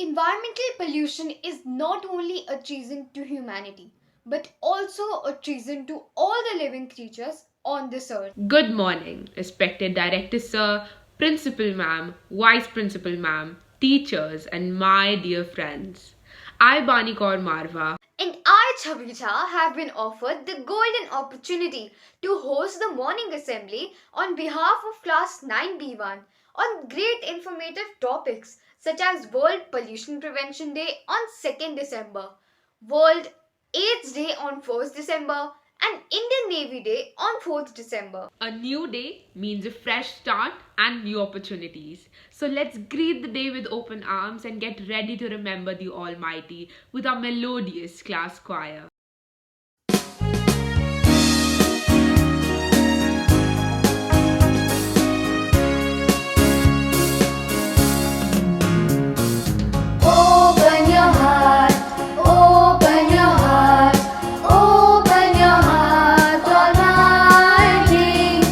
Environmental pollution is not only a treason to humanity, but also a treason to all the living creatures on this earth. Good morning, respected Director Sir, Principal Ma'am, Vice Principal Ma'am, teachers, and my dear friends. I, Bani Kaur Marva, And I, Chavija, have been offered the golden opportunity to host the morning assembly on behalf of Class 9B1 on great informative topics such as World Pollution Prevention Day on 2nd December, World AIDS Day on 1st December, and Indian Navy Day on 4th December. a new day means a fresh start and new opportunities. So let's greet the day with open arms and get ready to remember the Almighty with our melodious class choir. Open your heart, open your heart, open your heart, Almighty.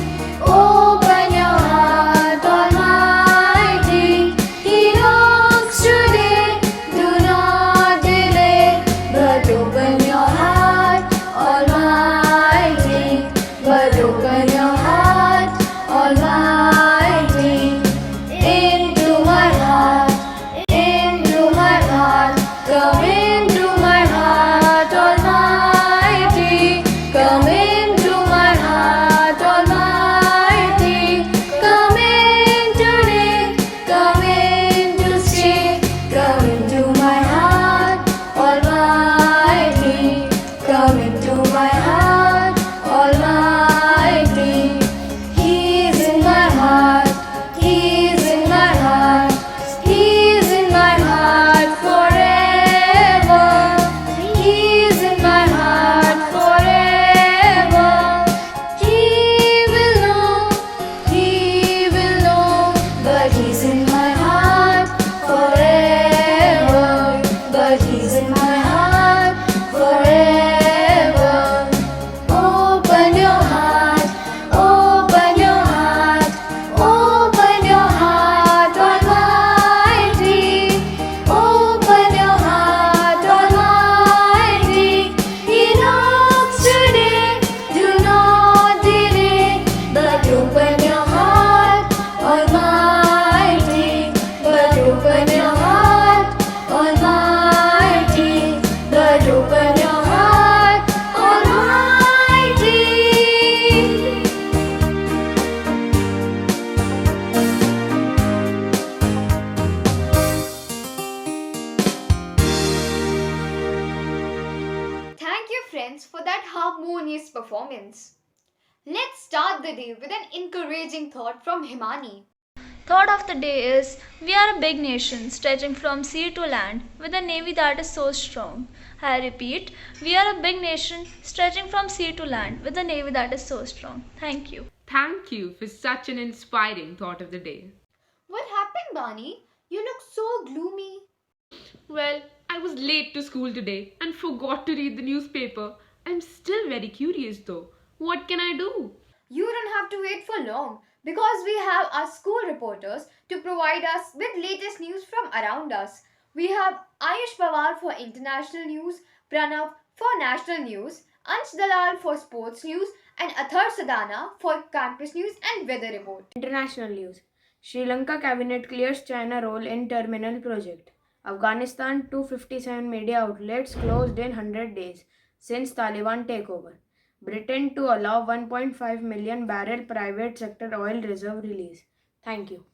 Open your heart, Almighty. He knocks today, do not delay, but open your heart, Almighty. But open your heart, Almighty, into my heart. Into my heart, come into my heart, Almighty. Come into my heart, Almighty. Come in today, come in to stay. Come into my heart, Almighty. Come into my heart, Almighty. He's in my heart, He's in my heart. He's in my heart forever. He's in my heart forever. He will know, but He's in my heart forever. But He's in my heart forever. Open your heart, open your heart, open your heart, Almighty. Open your heart, Almighty. He knocks today, do not delay, but open your heart, Almighty. But open your heart, Almighty. But open your heart, Almighty. Thank you, friends, for that harmonious performance. Let's start the day with an encouraging thought from Himani. Thought of the day is we are a big nation stretching from sea to land with a navy that is so strong. I repeat, we are a big nation stretching from sea to land with a navy that is so strong. Thank you. Thank you for such an inspiring thought of the day. What happened, Bani? You look so gloomy. Well, I was late to school today and forgot to read the newspaper. I'm still very curious though. What can I do? You don't have to wait for long because we have our school reporters to provide us with latest news from around us. We have Ayush Pawar for international news, Pranav for national news, Ansh Dalal for sports news, and Athar Sadana for campus news and weather report. International news. Sri Lanka cabinet clears China role in terminal project. Afghanistan 257 media outlets closed in 100 days since Taliban takeover. Britain to allow 1.5 million barrel private sector oil reserve release. Thank you.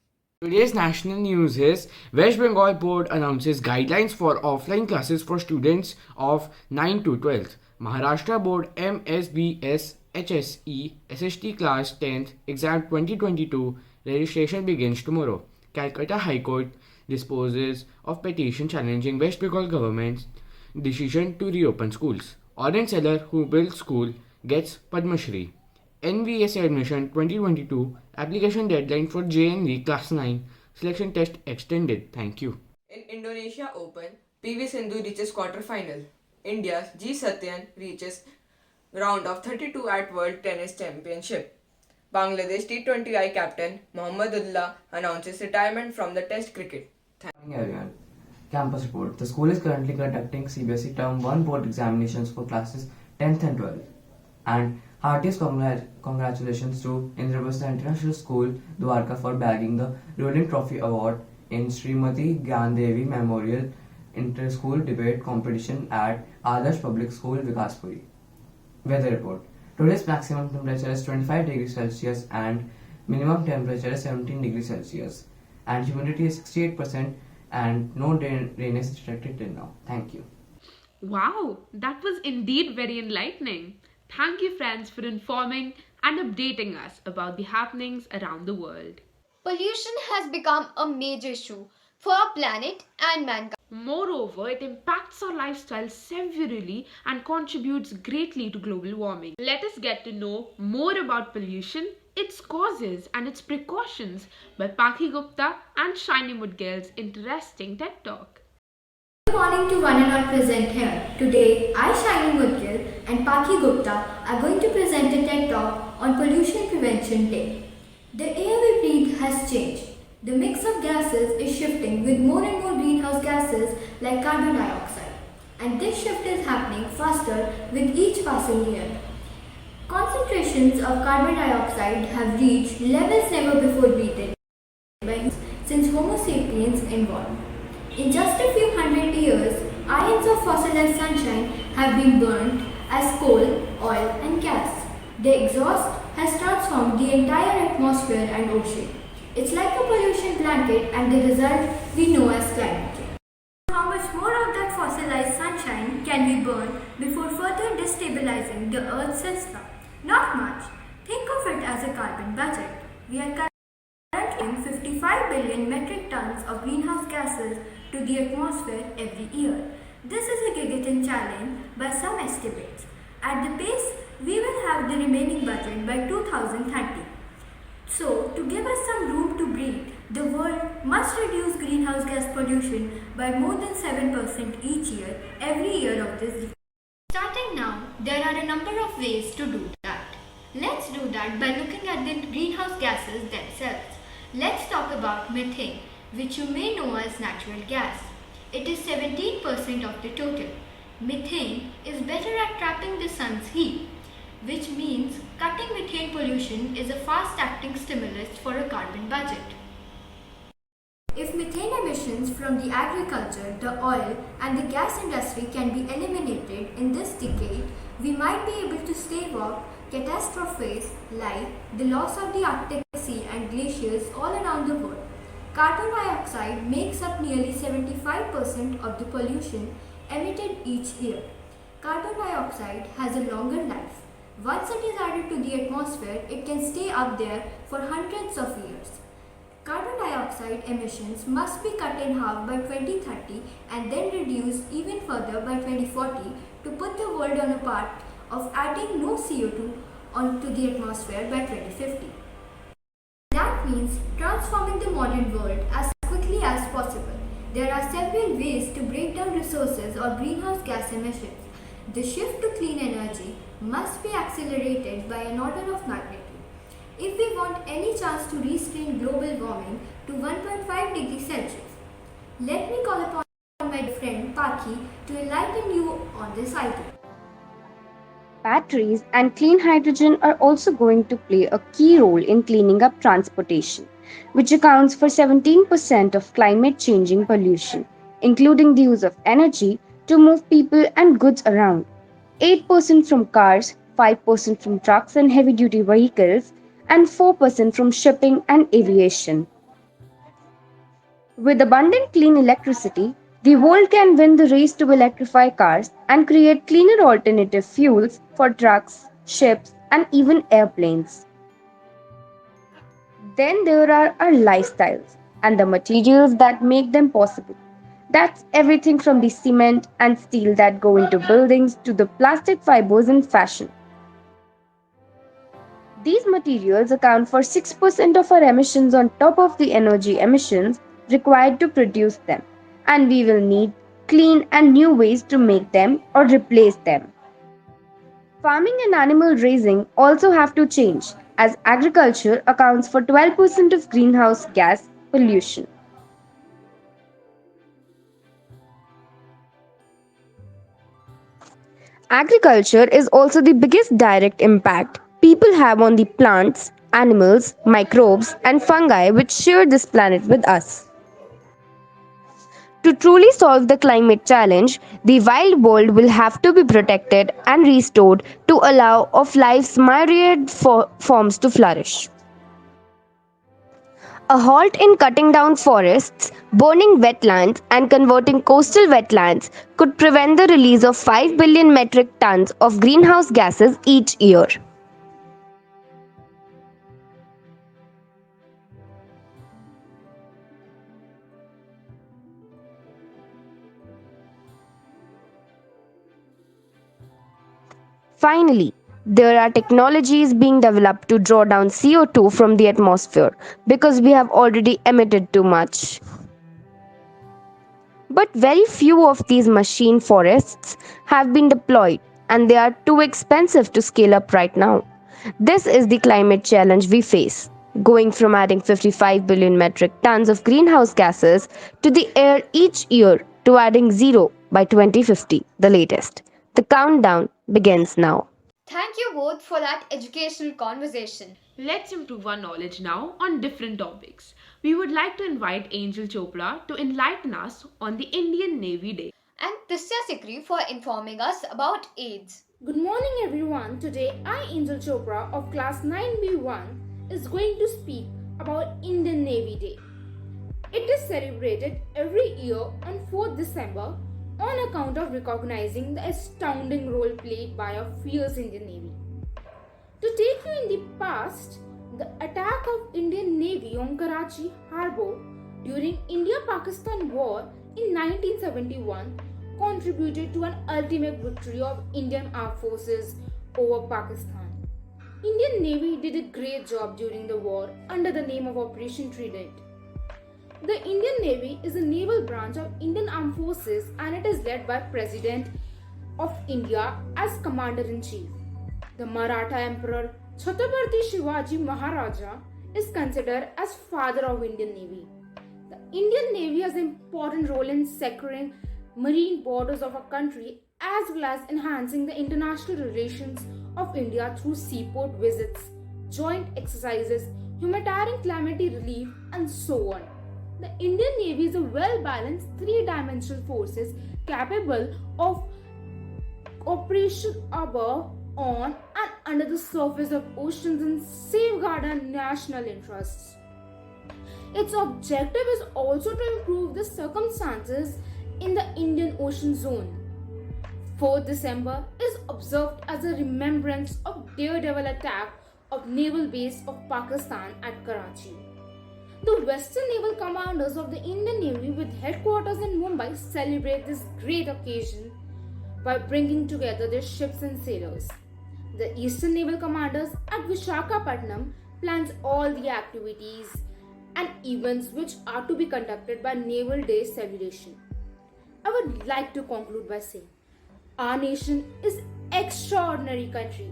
Today's national news is West Bengal Board announces guidelines for offline classes for students of 9 to 12th. Maharashtra Board MSBS HSE SST Class 10th Exam 2022 registration begins tomorrow. Calcutta High Court disposes of petition challenging West Bengal government's decision to reopen schools. Orange seller who built school gets Padma Shri. NVSA admission 2022 application deadline for JNV Class 9 selection test extended. Thank you. In Indonesia Open, PV Sindhu reaches quarter-final. India's G Satyan reaches round of 32 at World Tennis Championship. Bangladesh T20I captain Mohammedullah announces retirement from the Test cricket. Morning everyone. Campus report. The school is currently conducting CBSE Term 1 board examinations for classes 10th and 12th. And heartiest congratulations to Indraprastha International School, Dwarka, for bagging the Rolling Trophy Award in Srimati Gyan Devi Memorial Inter-School Debate Competition at Adarsh Public School, Vikaspuri. Weather report. Today's maximum temperature is 25 degrees Celsius and minimum temperature is 17 degrees Celsius. And humidity is 68% and no rain is detected till now. Thank you. Wow, that was indeed very enlightening. Thank you, friends, for informing and updating us about the happenings around the world. Pollution has become a major issue for our planet and mankind. Moreover, it impacts our lifestyle severely and contributes greatly to global warming. Let us get to know more about pollution, its causes, and its precautions by Paki Gupta and Shiny Mudgal's interesting TED Talk. Good morning to one and all present here. Today, I, Shiny Mudgal and Paki Gupta are going to present a TED Talk on Pollution Prevention Day. The air we breathe has changed. The mix of gases is shifting with more and more greenhouse gases like carbon dioxide. And this shift is happening faster with each passing year. Concentrations of carbon dioxide have reached levels never before breathed since Homo sapiens evolved. In just a few hundred years, ions of fossilized sunshine have been burnt as coal, oil and gas. The exhaust has transformed the entire atmosphere and ocean. It's like a pollution blanket and the result we know as climate change. How much more of that fossilized sunshine can be burned before further destabilizing the Earth's system? Not much. Think of it as a carbon budget. We are currently 55 billion metric tons of greenhouse gases to the atmosphere every year. This is a gigaton challenge by some estimates. At the pace, we will have the remaining budget by 2030. So, to give us some room to breathe, the world must reduce greenhouse gas pollution by more than 7% each year, every year of this decade. Starting now, there are a number of ways to do that. Let's do that by looking at the greenhouse gases themselves. Let's talk about methane, which you may know as natural gas. It is 17% of the total. Methane is better at trapping the sun's heat, which means cutting methane pollution is a fast-acting stimulus for a carbon budget. If methane emissions from the agriculture, the oil and the gas industry can be eliminated in this decade, we might be able to stave off catastrophes like the loss of the Arctic Sea and glaciers all around the world. Carbon dioxide makes up nearly 75% of the pollution emitted each year. Carbon dioxide has a longer life. Once it is added to the atmosphere, it can stay up there for hundreds of years. Carbon dioxide emissions must be cut in half by 2030 and then reduced even further by 2040 to put the world on a path of adding no CO2 onto the atmosphere by 2050. That means transforming the modern world as quickly as possible. There are several ways to break down resources or greenhouse gas emissions. The shift to clean energy must be accelerated by an order of magnitude. If we want any chance to restrain global warming to 1.5 degrees Celsius, let me call upon my friend Paki to enlighten you on this idea. Batteries and clean hydrogen are also going to play a key role in cleaning up transportation, which accounts for 17% of climate changing pollution, including the use of energy to move people and goods around. 8% from cars, 5% from trucks and heavy duty vehicles, and 4% from shipping and aviation. With abundant clean electricity, the world can win the race to electrify cars and create cleaner alternative fuels for trucks, ships, and even airplanes. Then there are our lifestyles and the materials that make them possible. That's everything from the cement and steel that go into buildings to the plastic fibers in fashion. These materials account for 6% of our emissions on top of the energy emissions required to produce them, and we will need clean and new ways to make them or replace them. Farming and animal raising also have to change, as agriculture accounts for 12% of greenhouse gas pollution. Agriculture is also the biggest direct impact people have on the plants, animals, microbes, and fungi which share this planet with us. To truly solve the climate challenge, the wild world will have to be protected and restored to allow of life's myriad forms to flourish. A halt in cutting down forests, burning wetlands, and converting coastal wetlands could prevent the release of 5 billion metric tons of greenhouse gases each year. Finally, there are technologies being developed to draw down CO2 from the atmosphere because we have already emitted too much. But very few of these machine forests have been deployed and they are too expensive to scale up right now. This is the climate challenge we face, going from adding 55 billion metric tons of greenhouse gases to the air each year to adding zero by 2050, the latest. The countdown begins now. Thank you both for that educational conversation. Let's improve our knowledge now on different topics. We would like to invite Angel Chopra to enlighten us on the Indian Navy Day. And Tisya Sikri for informing us about AIDS. Good morning everyone. Today I, Angel Chopra of class 9B1 is going to speak about Indian Navy Day. It is celebrated every year on 4th December on account of recognizing the astounding role played by our fierce Indian Navy. To take you in the past, the attack of Indian Navy on Karachi Harbour during India-Pakistan War in 1971 contributed to an ultimate victory of Indian Armed Forces over Pakistan. Indian Navy did a great job during the war under the name of Operation Trident. The Indian Navy is a naval branch of Indian Armed Forces and it is led by President of India as Commander-in-Chief. The Maratha Emperor Chhatrapati Shivaji Maharaja is considered as father of Indian Navy. The Indian Navy has an important role in securing marine borders of our country as well as enhancing the international relations of India through seaport visits, joint exercises, humanitarian calamity relief, and so on. The Indian Navy is a well-balanced three-dimensional forces capable of operation above, on, and under the surface of oceans and safeguard our national interests. Its objective is also to improve the circumstances in the Indian Ocean zone. 4th December is observed as a remembrance of daredevil attack of naval base of Pakistan at Karachi. The Western Naval Commanders of the Indian Navy with headquarters in Mumbai celebrate this great occasion by bringing together their ships and sailors. The Eastern Naval Commanders at Vishakhapatnam plans all the activities and events which are to be conducted by Naval Day celebration. I would like to conclude by saying, our nation is extraordinary country.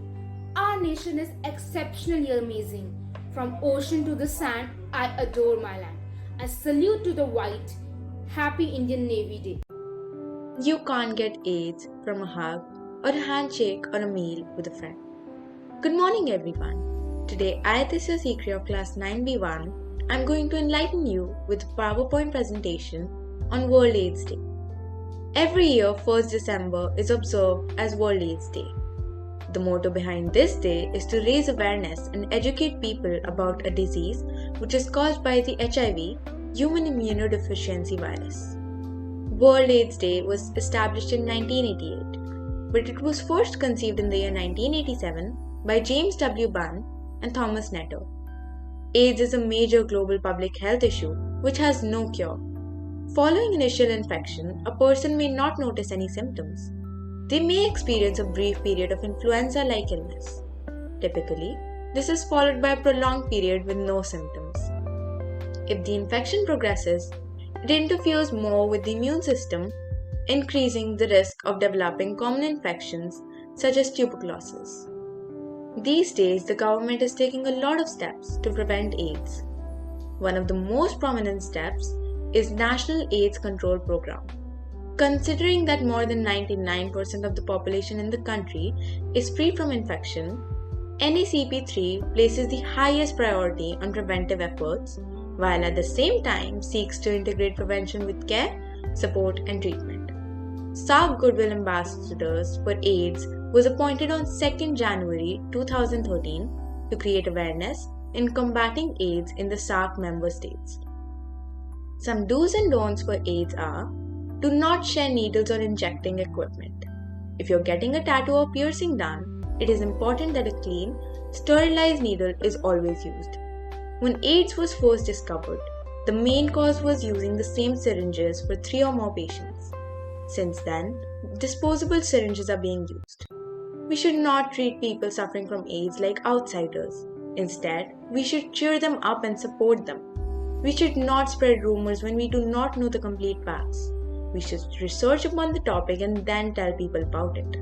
Our nation is exceptionally amazing. From ocean to the sand, I adore my land. I salute to the white. Happy Indian Navy Day. You can't get AIDS from a hug or a handshake or a meal with a friend. Good morning everyone. Today I, Tisya Sikri of class 9B1, I'm going to enlighten you with a PowerPoint presentation on World AIDS Day. Every year 1st December is observed as World AIDS Day. The motto behind this day is to raise awareness and educate people about a disease which is caused by the HIV, human immunodeficiency virus. World AIDS Day was established in 1988, but it was first conceived in the year 1987 by James W. Bunn and Thomas Netto. AIDS is a major global public health issue which has no cure. Following initial infection, a person may not notice any symptoms. They may experience a brief period of influenza-like illness. Typically, this is followed by a prolonged period with no symptoms. If the infection progresses, it interferes more with the immune system, increasing the risk of developing common infections such as tuberculosis. These days, the government is taking a lot of steps to prevent AIDS. One of the most prominent steps is National AIDS Control Program. Considering that more than 99% of the population in the country is free from infection, NECP3 places the highest priority on preventive efforts, while at the same time seeks to integrate prevention with care, support, and treatment. SARC Goodwill Ambassadors for AIDS was appointed on 2nd January 2013 to create awareness in combating AIDS in the SARC member states. Some do's and don'ts for AIDS are: do not share needles or injecting equipment. If you're getting a tattoo or piercing done, it is important that a clean, sterilized needle is always used. When AIDS was first discovered, the main cause was using the same syringes for 3 or more patients. Since then, disposable syringes are being used. We should not treat people suffering from AIDS like outsiders. Instead, we should cheer them up and support them. We should not spread rumors when we do not know the complete facts. We should research upon the topic and then tell people about it.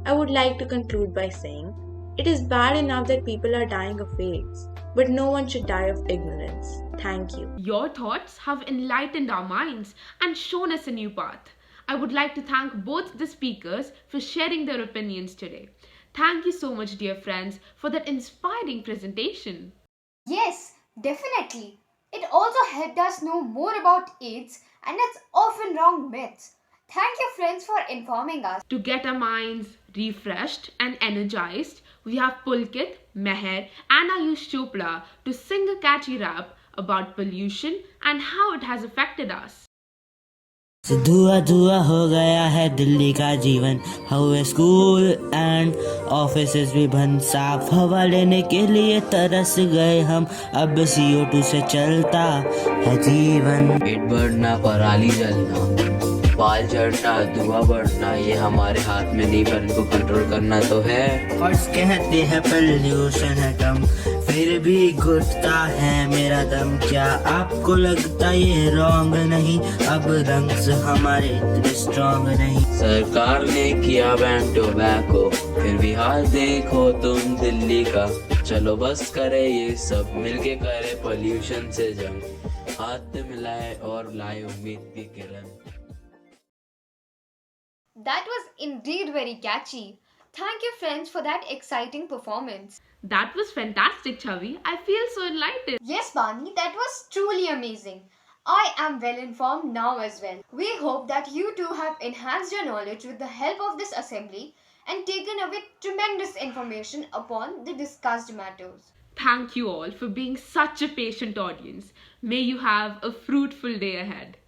I would like to conclude by saying, it is bad enough that people are dying of AIDS, but no one should die of ignorance. Thank you. Your thoughts have enlightened our minds and shown us a new path. I would like to thank both the speakers for sharing their opinions today. Thank you so much, dear friends, for that inspiring presentation. Yes, definitely. It also helped us know more about AIDS and its often wrong myths. Thank you, friends, for informing us. To get our minds refreshed and energized, we have Pulkit, Meher and Ayush Chopra to sing a catchy rap about pollution and how it has affected us. धुआं धुआं हो गया है दिल्ली का जीवन, हुए school and offices भी बंद, साफ हवा लेने के लिए तरस गए हम, अब CO2 से चलता है जीवन। पेट बढ़ना, पराली जलना, बाल झड़ना, धुआं बढ़ना, ये हमारे हाथ में नहीं पर इनको कंट्रोल करना तो है। और कहते हैं पोल्यूशन है कम, फिर भी घुटता है मेरा दम, क्या आपको लगता ये रॉन्ग नहीं, अब लंग्स हमारे इतने स्ट्रॉन्ग नहीं। सरकार ने किया बैन टोबैको, फिर भी हाल देखो तुम दिल्ली का, चलो बस करे ये सब, मिलके करे पोल्यूशन से जंग, हाथ मिलाए और लाए उम्मीद की किरण। That was indeed very catchy. Thank you, friends, for that exciting performance. That was fantastic, Chavi. I feel so enlightened. Yes, Bani, that was truly amazing. I am well informed now as well. We hope that you too have enhanced your knowledge with the help of this assembly and taken away tremendous information upon the discussed matters. Thank you all for being such a patient audience. May you have a fruitful day ahead.